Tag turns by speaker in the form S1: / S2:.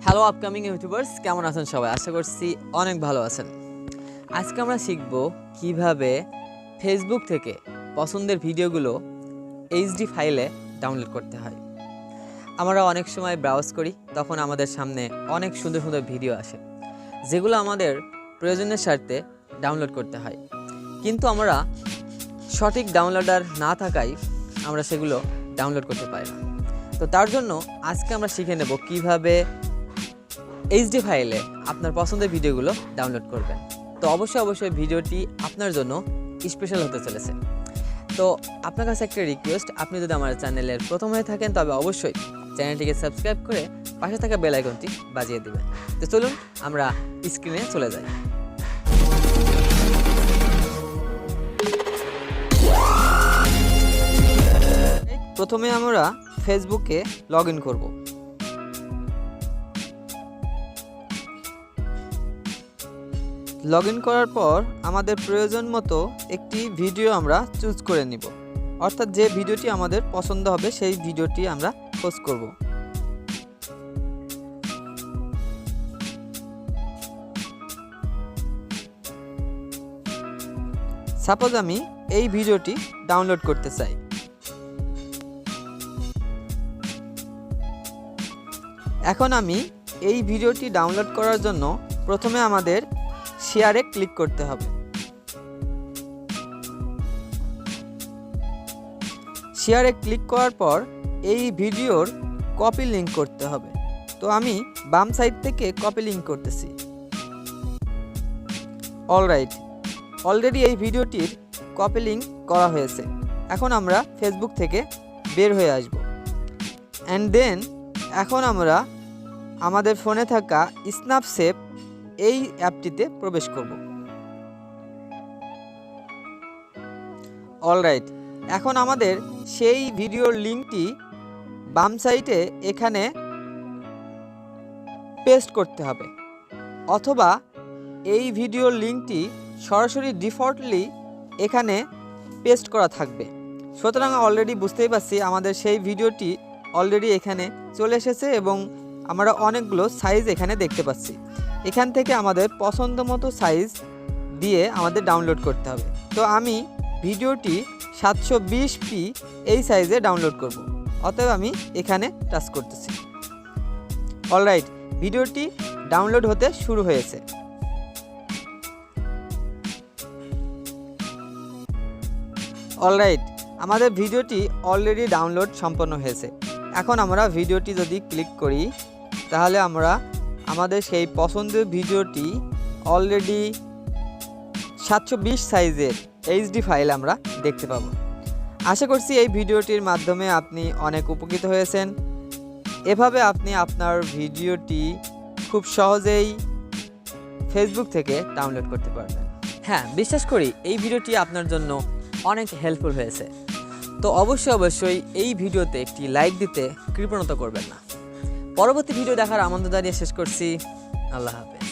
S1: Hello upcoming YouTubers, কেমন আছেন সবাই? আশা করছি অনেক ভালো আছেন। আজকে আমরা শিখব কিভাবে ফেসবুক থেকে পছন্দের ভিডিওগুলো এইচডি ফাইলে ডাউনলোড করতে হয়। আমরা অনেক সময় ব্রাউজ করি, তখন আমাদের সামনে অনেক সুন্দর সুন্দর ভিডিও আসে, যেগুলো আমাদের প্রয়োজনের স্বার্থে ডাউনলোড করতে হয়, কিন্তু আমরা সঠিক ডাউনলোডার না থাকায় আমরা সেগুলো ডাউনলোড করতে পারি না। তো তার জন্য আজকে আমরা শিখে নেব কিভাবে এইচডি ফাইলে আপনার পছন্দের ভিডিওগুলো ডাউনলোড করবেন। তো অবশ্যই ভিডিওটি আপনার জন্য স্পেশাল হতে চলেছে। তো আপনার কাছে একটা রিকোয়েস্ট, আপনি যদি আমার চ্যানেলের প্রথম হয়ে থাকেন তবে অবশ্যই চ্যানেলটিকে সাবস্ক্রাইব করে পাশে থাকা বেল আইকনটি বাজিয়ে দিবেন। তো চলুন আমরা স্ক্রিনে চলে যাই। প্রথমে আমরা ফেসবুকে লগ ইন করব। লগ ইন করার পর আমাদের প্রয়োজন মতো একটি ভিডিও আমরা চুজ করে নিব, অর্থাৎ যে ভিডিওটি আমাদের পছন্দ হবে সেই ভিডিওটি আমরা খোঁজ করব। সাপোজ আমি এই ভিডিওটি ডাউনলোড করতে চাই। এখন আমি এই ভিডিওটি ডাউনলোড করার জন্য প্রথমে আমাদের শেয়ারে ক্লিক করতে হবে। শেয়ারে ক্লিক করার পর এই ভিডিওর কপি লিংক করতে হবে। তো আমি বাম সাইড থেকে কপি লিংক করতেছি। অলরাইট, অলরেডি এই ভিডিওটির কপি লিংক করা হয়েছে। এখন আমরা ফেসবুক থেকে বের হয়ে আসব। অ্যান্ড দেন এখন আমরা আমাদের ফোনে থাকা স্ন্যাপসেপ এই অ্যাপটিতে প্রবেশ করব। অলরাইট, এখন আমাদের সেই ভিডিওর লিঙ্কটি বাম সাইডে এখানে পেস্ট করতে হবে, অথবা এই ভিডিওর লিঙ্কটি সরাসরি ডিফল্টলি এখানে পেস্ট করা থাকবে। সুতরাং অলরেডি বুঝতেই পারছি আমাদের সেই ভিডিওটি অলরেডি এখানে চলে এসেছে এবং আমরা অনেকগুলো সাইজ এখানে দেখতে পাচ্ছি। এখান থেকে আমাদের পছন্দ মতো সাইজ দিয়ে আমাদের ডাউনলোড করতে হবে। তো আমি ভিডিওটি 720p এই সাইজে ডাউনলোড করব, অতএব আমি এখানে টাচ করতেছি। অলরাইট, ভিডিওটি ডাউনলোড হতে শুরু হয়েছে। অলরাইট, আমাদের ভিডিওটি অলরেডি ডাউনলোড সম্পন্ন হয়েছে। এখন আমরা ভিডিওটি যদি ক্লিক করি তাহলে আমরা আমাদের সেই পছন্দের ভিডিওটি অলরেডি 720 সাইজের এইচডি ফাইল আমরা দেখতে পাবো। আশা করছি এই ভিডিওটির মাধ্যমে আপনি অনেক উপকৃত হয়েছেন। এভাবে আপনি আপনার ভিডিওটি খুব সহজেই ফেসবুক থেকে ডাউনলোড করতে পারবেন। হ্যাঁ, বিশ্বাস করি এই ভিডিওটি আপনার জন্য অনেক হেল্পফুল হয়েছে। তো অবশ্যই এই ভিডিওতে একটি লাইক দিতে কৃপণতা করবেন না। পরবর্তী ভিডিও দেখার আমন্ত্রণ জানিয়ে শেষ করছি। আল্লাহ হাফেজ।